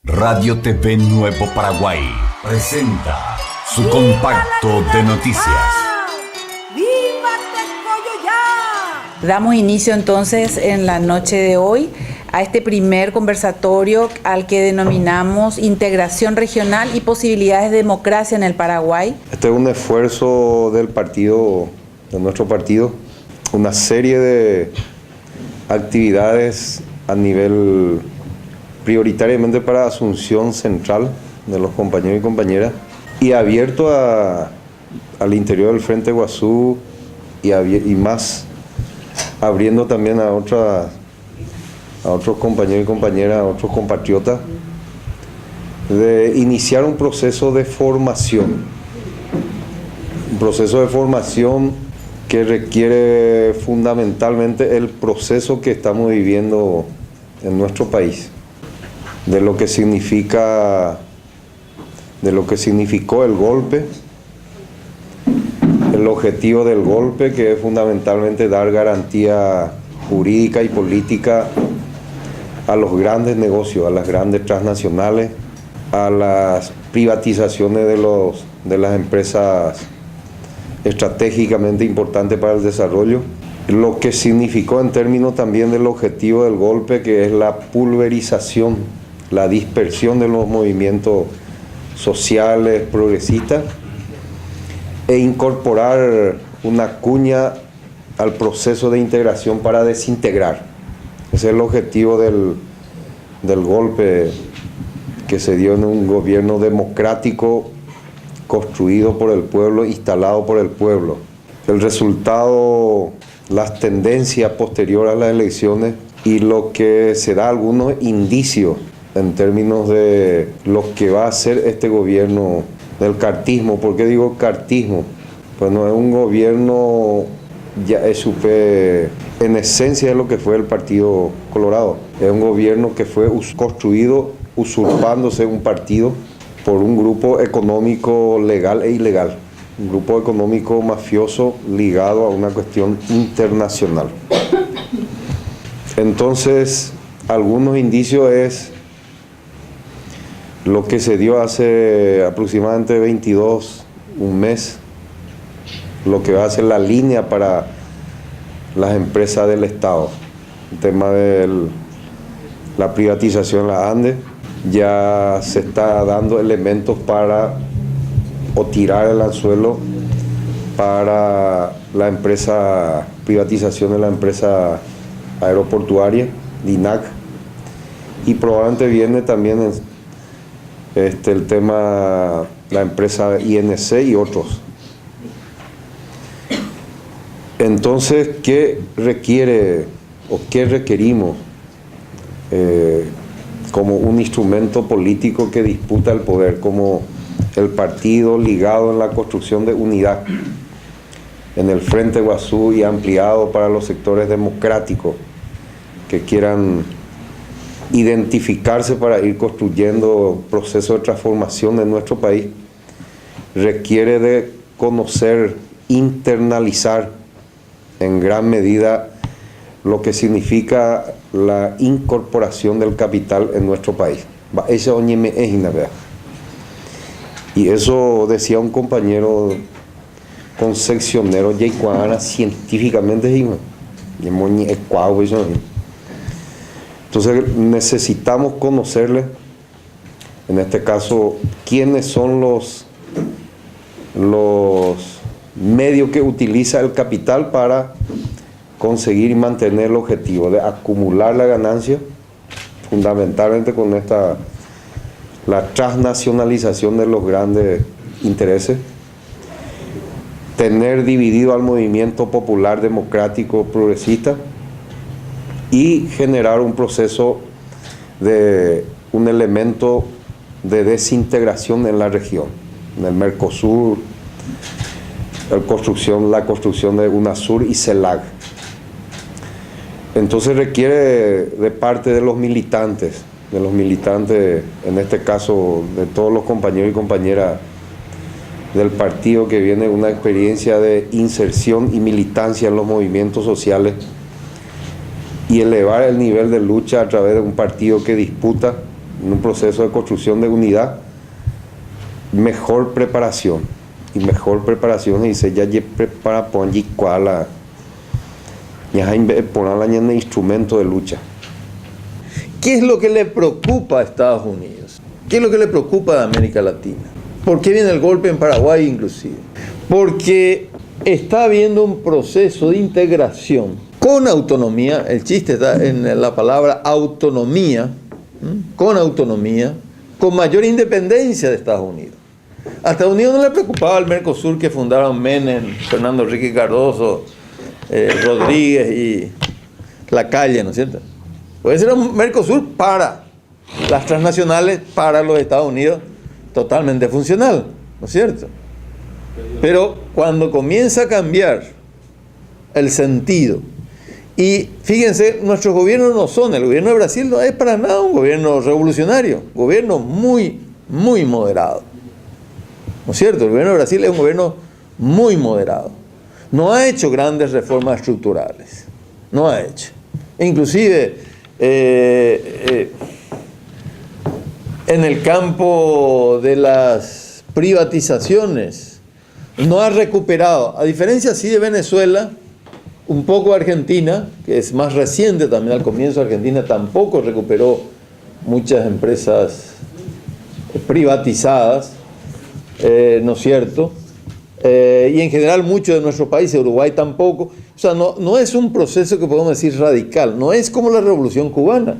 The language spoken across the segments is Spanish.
Radio TV Nuevo Paraguay presenta su compacto de noticias. ¡Viva Tecoyoyá! Damos inicio entonces en la noche de hoy a este primer conversatorio al que denominamos Integración Regional y Posibilidades de Democracia en el Paraguay. Este es un esfuerzo del partido, de nuestro partido, una serie de actividades a nivel prioritariamente para Asunción Central de los compañeros y compañeras y abierto al interior del Frente Guazú y más abriendo también a otros compañeros y compañeras, a otros compatriotas, de iniciar un proceso de formación. Un proceso de formación que requiere fundamentalmente el proceso que estamos viviendo en nuestro país, de lo que significó el golpe, el objetivo del golpe, que es fundamentalmente dar garantía jurídica y política a los grandes negocios, a las grandes transnacionales, a las privatizaciones de las empresas estratégicamente importantes para el desarrollo, lo que significó en términos también del objetivo del golpe, que es la pulverización, la dispersión de los movimientos sociales progresistas e incorporar una cuña al proceso de integración para desintegrar. Ese es el objetivo del golpe que se dio en un gobierno democrático construido por el pueblo, instalado por el pueblo. El resultado, las tendencias posteriores a las elecciones y lo que se da algunos indicios en términos de lo que va a hacer este gobierno del cartismo. ¿Por qué digo cartismo? Pues no es un gobierno, ya es en esencia de lo que fue el Partido Colorado. Es un gobierno que fue construido usurpándose un partido por un grupo económico legal e ilegal, un grupo económico mafioso ligado a una cuestión internacional. Entonces, algunos indicios es lo que se dio hace aproximadamente un mes, lo que va a ser la línea para las empresas del Estado. El tema de la privatización en la ANDE, ya se está dando elementos para tirar el anzuelo para la empresa, privatización de la empresa aeroportuaria, DINAC, y probablemente viene también el tema, la empresa INC y otros. Entonces, ¿qué requiere o qué requerimos como un instrumento político que disputa el poder, como el partido ligado en la construcción de unidad en el Frente Guazú y ampliado para los sectores democráticos que quieran identificarse para ir construyendo procesos de transformación en nuestro país? Requiere de conocer, internalizar en gran medida lo que significa la incorporación del capital en nuestro país. Y eso decía un compañero concepcionero, científicamente. Entonces necesitamos conocerle, en este caso, quiénes son los medios que utiliza el capital para conseguir y mantener el objetivo de acumular la ganancia, fundamentalmente con la transnacionalización de los grandes intereses, tener dividido al movimiento popular democrático progresista y generar un proceso de un elemento de desintegración en la región, en el Mercosur, la construcción de UNASUR y CELAC. Entonces requiere de parte de los militantes, en este caso de todos los compañeros y compañeras del partido que viene una experiencia de inserción y militancia en los movimientos sociales, y elevar el nivel de lucha a través de un partido que disputa en un proceso de construcción de unidad, mejor preparación. Y mejor preparación, y se ya prepara por allí cuál ya poner el instrumento de lucha. ¿Qué es lo que le preocupa a Estados Unidos? ¿Qué es lo que le preocupa a América Latina? ¿Por qué viene el golpe en Paraguay inclusive? Porque está habiendo un proceso de integración con autonomía, el chiste está en la palabra autonomía, con autonomía, con mayor independencia de Estados Unidos. A Estados Unidos no le preocupaba el Mercosur que fundaron Menem, Fernando Enrique Cardoso, Rodríguez y Lacalle, ¿no es cierto? Puede ser un Mercosur para las transnacionales, para los Estados Unidos, totalmente funcional, ¿no es cierto? Pero cuando comienza a cambiar el sentido, y fíjense, nuestros gobiernos no son, el gobierno de Brasil no es para nada un gobierno revolucionario, gobierno muy, muy moderado, ¿no es cierto? El gobierno de Brasil es un gobierno muy moderado, no ha hecho grandes reformas estructurales, no ha hecho, inclusive en el campo de las privatizaciones no ha recuperado, a diferencia sí de Venezuela, un poco Argentina, que es más reciente también. Al comienzo Argentina tampoco recuperó muchas empresas privatizadas, ¿no es cierto? Y en general muchos de nuestros países, Uruguay tampoco. O sea, no es un proceso que podemos decir radical, no es como la Revolución Cubana.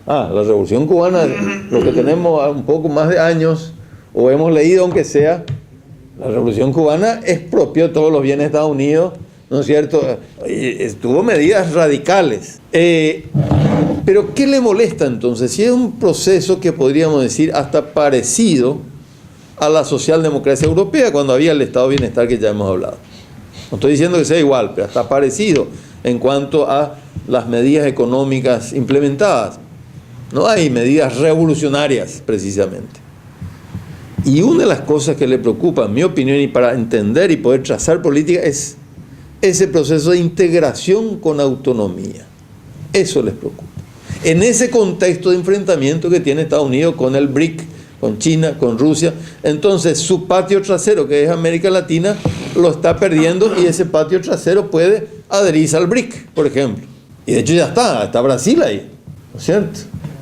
La Revolución Cubana, lo que tenemos un poco más de años, o hemos leído aunque sea, la Revolución Cubana expropió todos los bienes de Estados Unidos, ¿no es cierto? Tuvo medidas radicales. Pero ¿qué le molesta entonces? Si es un proceso que podríamos decir hasta parecido a la socialdemocracia europea, cuando había el estado de bienestar que ya hemos hablado. No estoy diciendo que sea igual, pero hasta parecido en cuanto a las medidas económicas implementadas. No hay medidas revolucionarias, precisamente. Y una de las cosas que le preocupa, en mi opinión, y para entender y poder trazar política, es ese proceso de integración con autonomía. Eso les preocupa. En ese contexto de enfrentamiento que tiene Estados Unidos con el BRIC, con China, con Rusia, entonces su patio trasero, que es América Latina, lo está perdiendo, y ese patio trasero puede adherirse al BRIC, por ejemplo. Y de hecho ya está Brasil ahí, ¿no es cierto?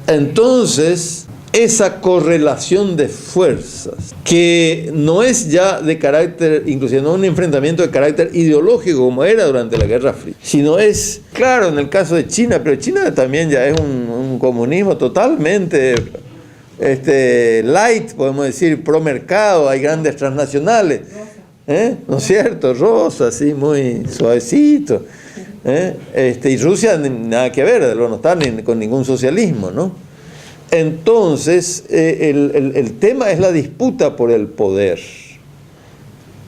Entonces, esa correlación de fuerzas, que no es ya de carácter, inclusive no un enfrentamiento de carácter ideológico como era durante la Guerra Fría, sino es, claro, en el caso de China, pero China también ya es un comunismo totalmente light, podemos decir, pro mercado, hay grandes transnacionales, ¿no es cierto? Rosa, así muy suavecito, y Rusia nada que ver, no está con ningún socialismo, ¿no? Entonces, el tema es la disputa por el poder,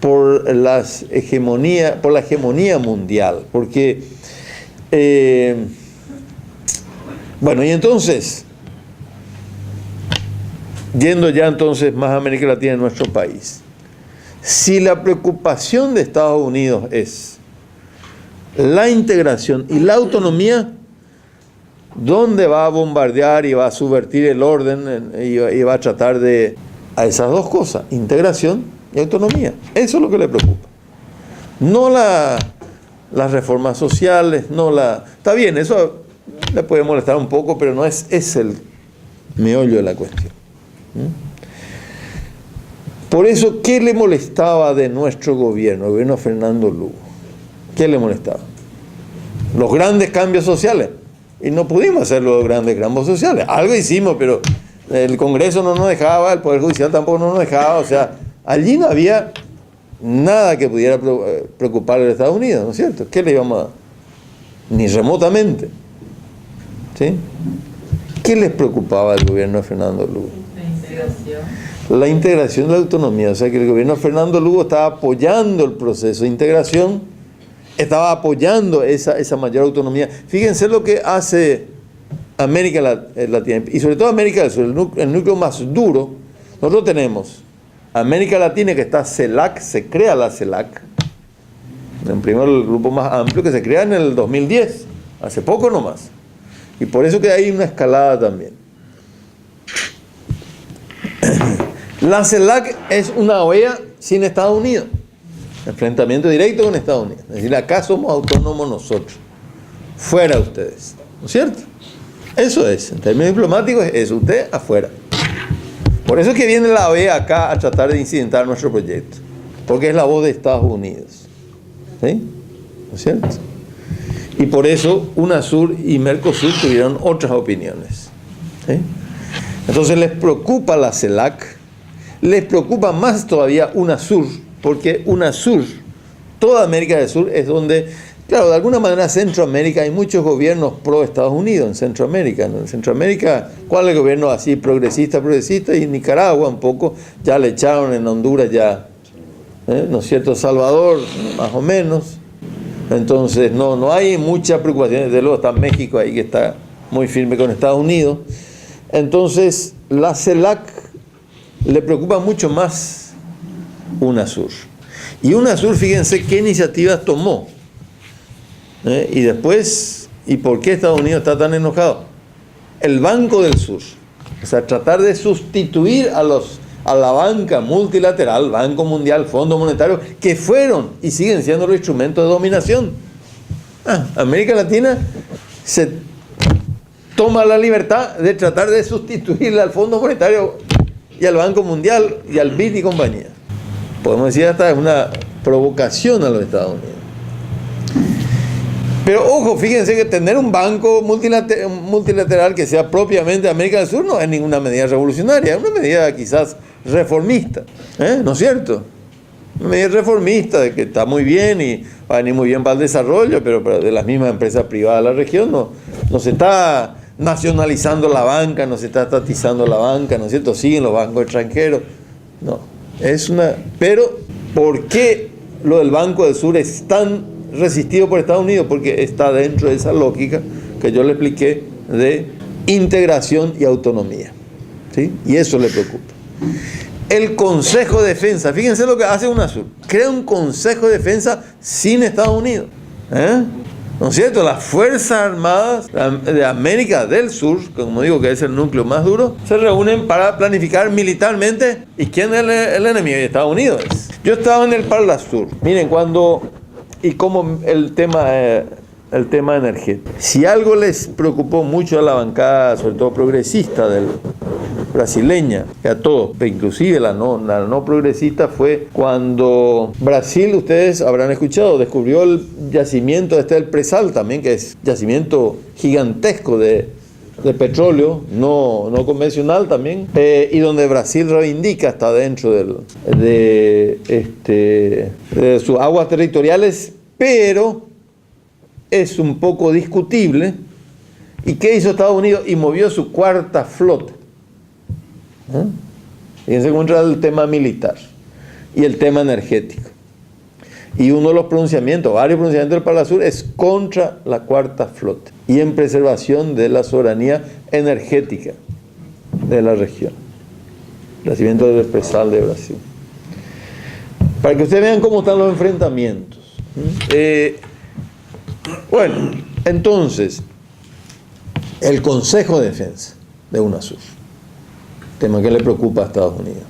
por la hegemonía mundial, porque, bueno, y entonces, yendo ya entonces más a América Latina, en nuestro país, si la preocupación de Estados Unidos es la integración y la autonomía, ¿dónde va a bombardear y va a subvertir el orden y va a tratar a esas dos cosas, integración y autonomía? Eso es lo que le preocupa. No las reformas sociales, está bien, eso le puede molestar un poco, pero no es el meollo de la cuestión. Por eso, ¿qué le molestaba de nuestro gobierno, el gobierno de Fernando Lugo? ¿Qué le molestaba? Los grandes cambios sociales. Y no pudimos hacer los grandes cambios sociales. Algo hicimos, pero el Congreso no nos dejaba, el Poder Judicial tampoco nos dejaba. O sea, allí no había nada que pudiera preocupar a los Estados Unidos, ¿no es cierto? ¿Qué le íbamos a dar? Ni remotamente. ¿Sí? ¿Qué les preocupaba al gobierno de Fernando Lugo? La integración de la autonomía. O sea, que el gobierno de Fernando Lugo estaba apoyando el proceso de integración, estaba apoyando esa mayor autonomía. Fíjense lo que hace América Latina, y sobre todo América del Sur, el núcleo más duro. Nosotros tenemos América Latina, que está CELAC, se crea la CELAC, en primer el grupo más amplio, que se crea en el 2010, hace poco nomás. Y por eso que hay una escalada también. La CELAC es una OEA sin Estados Unidos, enfrentamiento directo con Estados Unidos. Es decir, acá somos autónomos nosotros, fuera ustedes, ¿no es cierto? Eso es, en términos diplomáticos es usted afuera. Por eso es que viene la OEA acá a tratar de incidentar nuestro proyecto, porque es la voz de Estados Unidos, ¿sí? ¿No es cierto? Y por eso UNASUR y Mercosur tuvieron otras opiniones, ¿sí? Entonces les preocupa la CELAC, les preocupa más todavía UNASUR, porque UNASUR, toda América del Sur, es donde, claro, de alguna manera Centroamérica, hay muchos gobiernos pro Estados Unidos en Centroamérica, ¿no? En Centroamérica, ¿cuál es el gobierno así progresista? Y en Nicaragua un poco, ya le echaron, en Honduras ya, ¿no es cierto? Salvador, más o menos. Entonces no hay mucha preocupación. Desde luego está México ahí que está muy firme con Estados Unidos. Entonces la CELAC le preocupa mucho más UNASUR. Y UNASUR, fíjense qué iniciativas tomó. Y después, ¿y por qué Estados Unidos está tan enojado? El Banco del Sur. O sea, tratar de sustituir a la banca multilateral, Banco Mundial, Fondo Monetario, que fueron y siguen siendo los instrumentos de dominación. América Latina se toma la libertad de tratar de sustituirle al Fondo Monetario y al Banco Mundial y al BID y compañía. Podemos decir hasta es una provocación a los Estados Unidos. Pero ojo, fíjense que tener un banco multilateral que sea propiamente de América del Sur no es ninguna medida revolucionaria, es una medida quizás reformista, ¿no es cierto? Una medida reformista de que está muy bien y va a venir muy bien para el desarrollo, pero de las mismas empresas privadas de la región no se está nacionalizando la banca, no se está estatizando la banca, ¿no es cierto? Siguen los bancos extranjeros, no, pero ¿por qué lo del Banco del Sur es tan resistido por Estados Unidos? Porque está dentro de esa lógica que yo le expliqué de integración y autonomía, ¿sí? Y eso le preocupa. El Consejo de Defensa, fíjense lo que hace UNASUR, crea un Consejo de Defensa sin Estados Unidos, ¿no es cierto? Las Fuerzas Armadas de América del Sur, como digo que es el núcleo más duro, se reúnen para planificar militarmente. ¿Y quién es el enemigo? Estados Unidos. Yo estaba en el Parlasur, miren, y como el tema energético. Si algo les preocupó mucho a la bancada, sobre todo progresista brasileña, que a todos, inclusive la no progresista, fue cuando Brasil, ustedes habrán escuchado, descubrió el yacimiento del Presal también, que es yacimiento gigantesco de petróleo, no convencional también, y donde Brasil reivindica, está dentro de sus aguas territoriales, pero es un poco discutible. ¿Y qué hizo Estados Unidos? Y movió su cuarta flota. Fíjense cómo entra el tema militar y el tema energético. Y uno de los pronunciamientos, varios pronunciamientos del Parlasur, es contra la cuarta flota y en preservación de la soberanía energética de la región. Nacimiento del Presal de Brasil. Para que ustedes vean cómo están los enfrentamientos. Bueno, entonces, el Consejo de Defensa de UNASUR, tema que le preocupa a Estados Unidos.